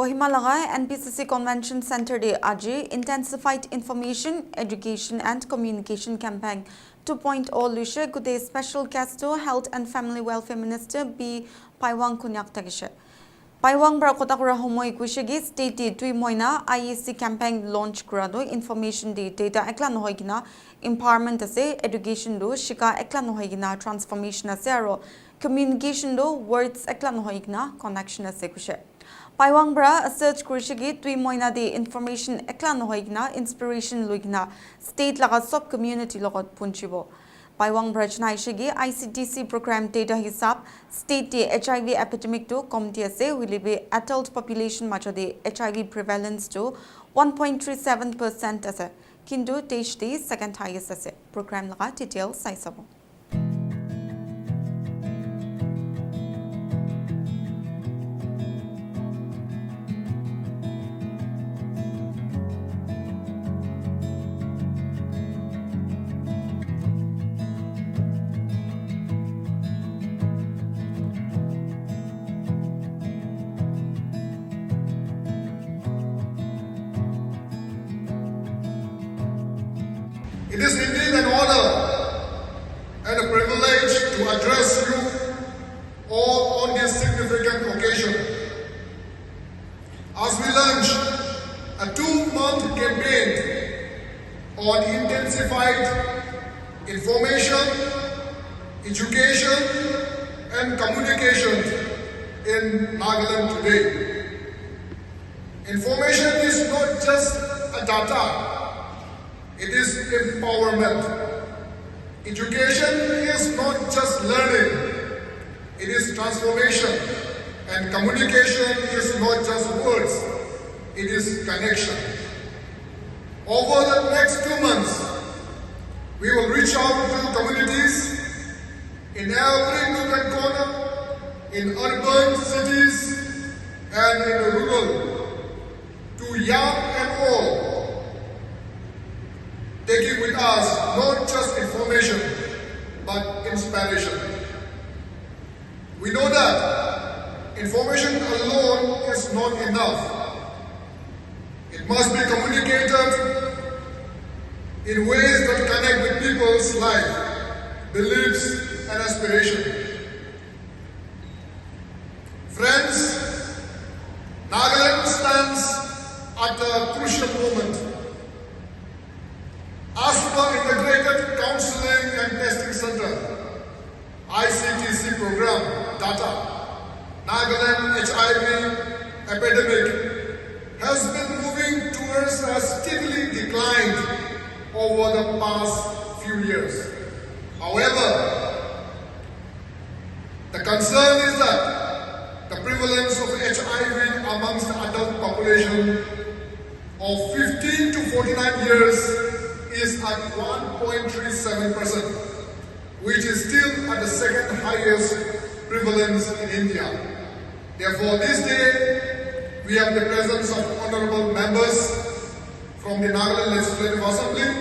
Kohima lagai NPCC Convention Center de aji Intensified Information, Education and Communication Campaign 2.0 lushe gude special guest to Health and Family Welfare Minister B. Paiwang kunyak tagishe. Paiwang brakotakura homoi kushegi state tui moina IEC campaign launch kurado information de data ekla nohoigina empowerment ase education do shika ekla nohoigina transformation ase aro communication do words ekla nohoigina connection ase kushe. Paiwang bra search kurishigi tui moina de information ekla nohoigina inspiration luigina state laga sub community logot punchibo. Paiwang bra chnaishigi ICTC program data hisab state de HIV epidemic to community ase wilibe adult population macho de HIV prevalence to 1.37% ase kindu desh de second highest ase program laga detail saisabo. It is indeed an honor and a privilege to address you all on this significant occasion. As we launch a 2-month campaign on intensified information, education and communication in Nagaland today. Information is not just a data. It is empowerment. Education is not just learning, it is transformation. And communication is not just words, it is connection. Over the next 2 months, we will reach out to communities in every nook and corner, in urban cities and in the rural, to young and old, taking with us not just information, but inspiration. We know that information alone is not enough. It must be communicated in ways that connect with people's life, beliefs, and aspirations. Friends, Nagaland stands at a crucial moment. As per Integrated Counseling and Testing Center, ICTC program data, Nagaland HIV epidemic has been moving towards a steadily decline over the past few years. However, the concern is that the prevalence of HIV amongst the adult population of 15 to 49 years is at 1.37%, which is still at the second highest prevalence in India. Therefore, this day, we have the presence of honorable members from the Nagaland Legislative Assembly,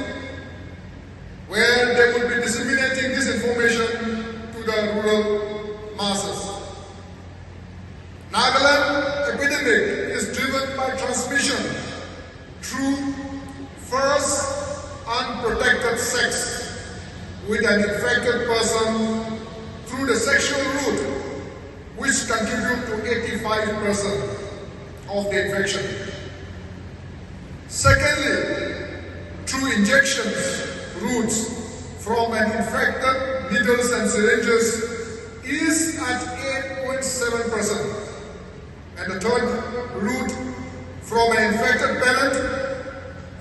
where they will be disseminating this information to the rural masses. Nagaland epidemic is driven by transmission through first unprotected sex with an infected person through the sexual route, which contribute to 85% of the infection. Secondly, through injections routes from an infected needles and syringes is at 8.7%. And the third route from an infected parent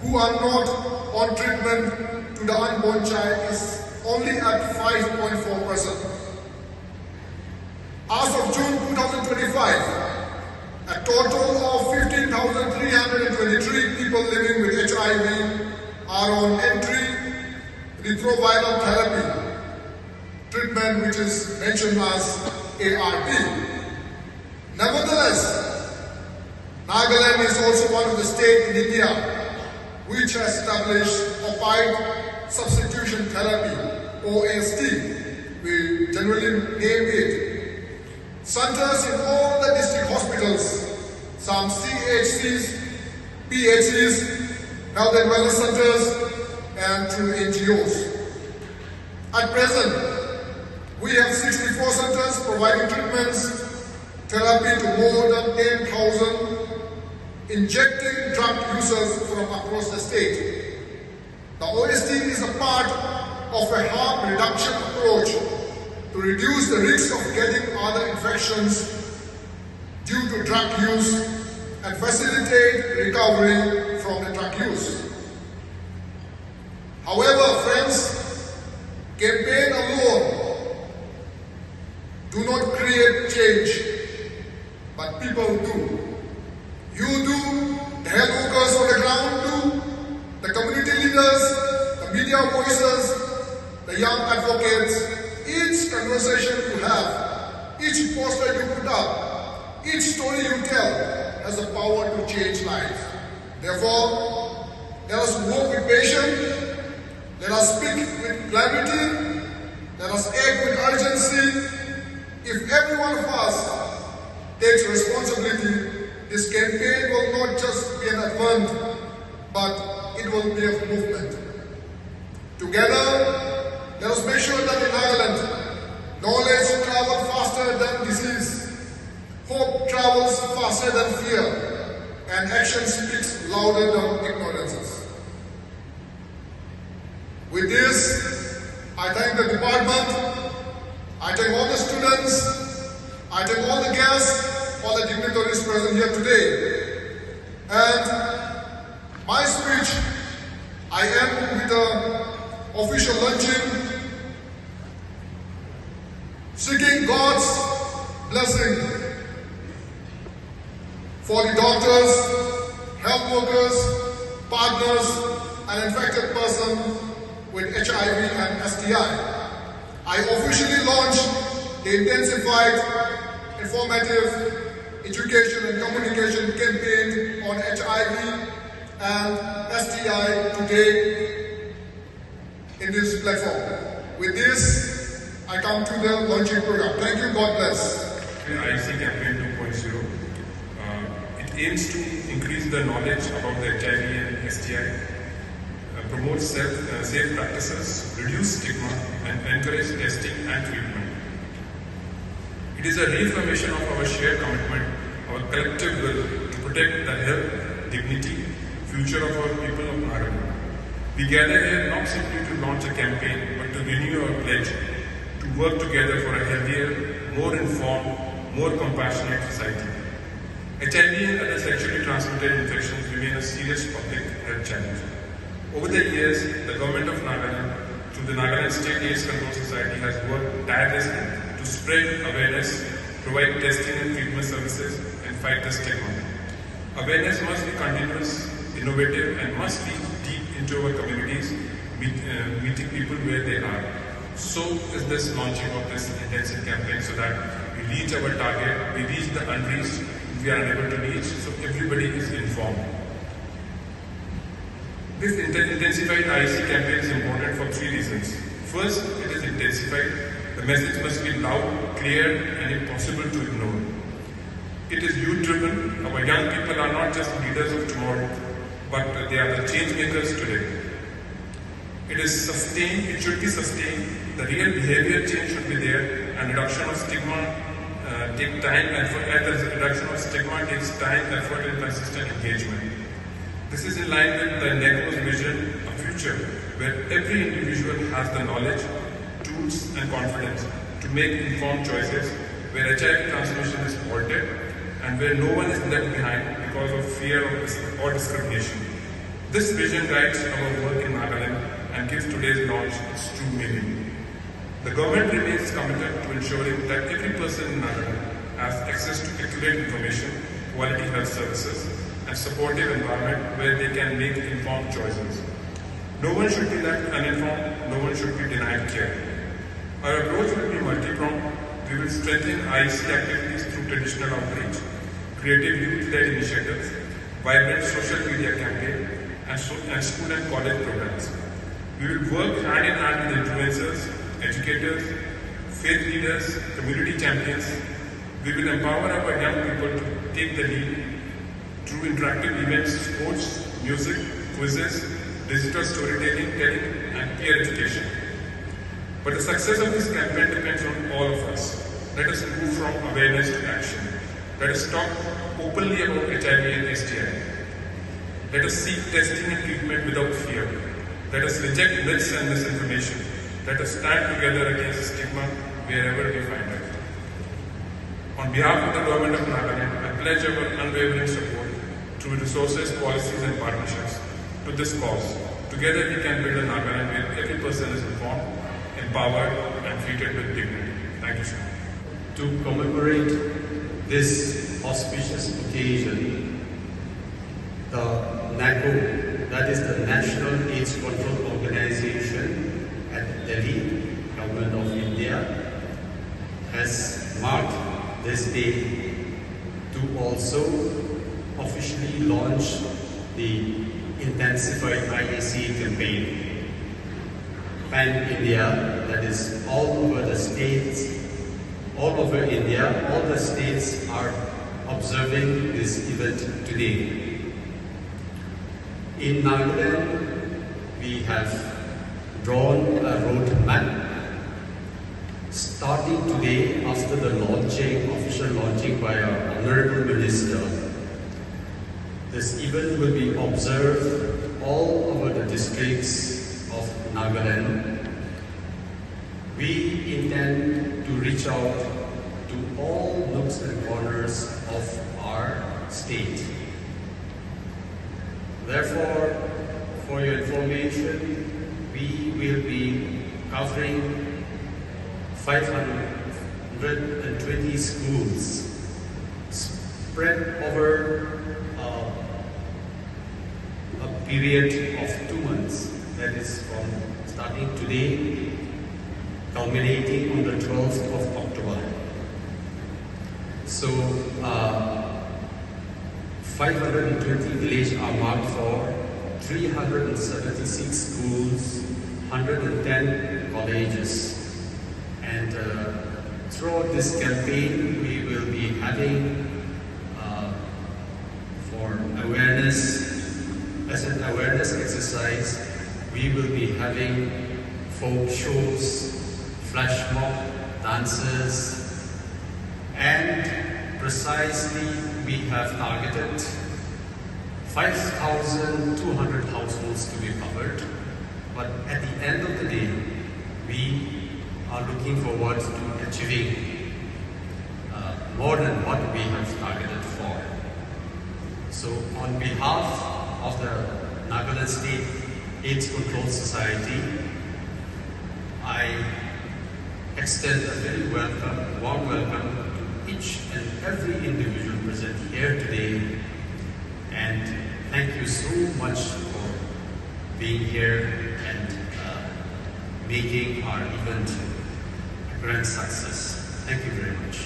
who are not on treatment to the unborn child is only at 5.4%. As of June 2025, a total of 15,323 people living with HIV are on retroviral therapy treatment, which is mentioned as ART. Nevertheless, Nagaland is also one of the states in India which has established opioid substitution therapy, OST, we generally name it. Centers in all the district hospitals some CHCs, PHCs, health and wellness centers, and to NGOs. At present, we have 64 centers providing treatments, therapy to more than 10,000 injecting drug users from across the state. The OST is a part of a harm reduction approach to reduce the risk of getting other infections due to drug use and facilitate recovery from the drug use. However, friends, campaign alone do not create change, but people do. You do, the health workers on the ground do, the community leaders, the media voices, the young advocates. Each conversation you have, each poster you put up, each story you tell has the power to change lives. Therefore, let us work with patience, let us speak with clarity, let us act with urgency. If every one of us takes responsibility, this campaign will not just be an event, but it will be a movement. Together, let us make sure that in Ireland, knowledge travels faster than disease, hope travels faster than fear, and action speaks louder than ignorances. With this, I thank the department, I thank all the students, I thank all the guests, all the dignitaries present here today. And my speech, I end with the official launching, seeking God's blessing for the doctors, health workers, partners, and infected person with HIV and STI. I officially launched the Intensified informative education and communication campaign on HIV and STI today in this platform. With this, I come to the launching program. Thank you, God bless. IC Campaign 2.0. It aims to increase the knowledge about the HIV and STI, promote safe practices, reduce stigma, and encourage testing and treatment. It is a reaffirmation of our shared commitment, our collective will to protect the health, dignity, future of our people of Nagaland. We gather here not simply to launch a campaign, but to renew our pledge to work together for a healthier, more informed, more compassionate society. HIV and other sexually transmitted infections remain a serious public health challenge. Over the years, the government of Nagaland, through the Nagaland State AIDS Control Society, has worked tirelessly to spread awareness, provide testing and treatment services, and fight the stigma. Awareness must be continuous, innovative, and must be deep into our communities, meeting people where they are. So is this launching of this intensive campaign, so that we reach our target, we reach the unreached, we are unable to reach, so everybody is informed. This intensified IC campaign is important for 3 reasons. First, it is intensified. The message must be loud, clear, and impossible to ignore. It is youth-driven. Our young people are not just leaders of tomorrow, but they are the change makers today. It is sustained, it should be sustained. The real behavior change should be there, and reduction of stigma takes time, effort, and the reduction of stigma takes time, effort, and consistent engagement. This is in line with the NECO's vision, a future where every individual has the knowledge, tools, and confidence to make informed choices, where HIV transmission is halted, and where no one is left behind because of fear or discrimination. This vision guides our work in Nagaland and gives today's launch its true meaning. The government remains committed to ensuring that every person in Nagaland has access to accurate information, quality health services, and supportive environment where they can make informed choices. No one should be left uninformed, no one should be denied care. Our approach will be multi-pronged. We will strengthen IEC activities through traditional outreach, creative youth-led initiatives, vibrant social media campaign, and school and college programs. We will work hand in hand with influencers, educators, faith leaders, community champions. We will empower our young people to take the lead through interactive events, sports, music, quizzes, digital storytelling, telling, and peer education. But the success of this campaign depends on all of us. Let us move from awareness to action. Let us talk openly about HIV and STI. Let us seek testing and treatment without fear. Let us reject myths and misinformation. Let us stand together against stigma wherever we find it. On behalf of the Government of Nagaland, I pledge our unwavering support through resources, policies and partnerships to this cause. Together we can build a Nagaland where every person is informed, empowered and treated with dignity. Thank you, sir. To commemorate this auspicious occasion, the NACO, that is the National AIDS Control Organization at Delhi, Government of India, has marked this day to also officially launch the Intensified IAC campaign. Pan-India, that is all over the states, all over India, all the states are observing this event today. In Nagaland, we have drawn a road map starting today after the official launching by our Honorable Minister. This event will be observed all over the districts of Nagaland. We intend to reach out to all nooks and corners of our state. Therefore, for your information, we will be covering 520 schools spread over a period of 2 months, that is from starting today, culminating on the 12th of October. So, 520 villages are marked for 376 schools, 110 colleges. And throughout this campaign, we will be having for awareness, as an awareness exercise, we will be having folk shows, flash mob dances, and precisely we have targeted 5,200 households to be covered. But at the end of the day, we are looking forward to achieving more than what we have targeted for. So on behalf of the Nagaland State AIDS Control Society, I extend a very warm welcome to each and every individual present here today, and thank you so much for being here and making our event a grand success. Thank you very much.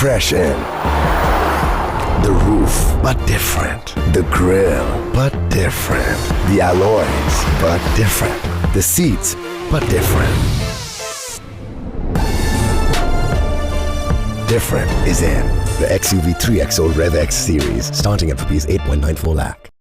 Fresh in. The roof, but different. The grill, but different. The alloys, but different. The seats, but different. Different is in the XUV 3XO Rev X series, starting at Rs 8.94 lakh.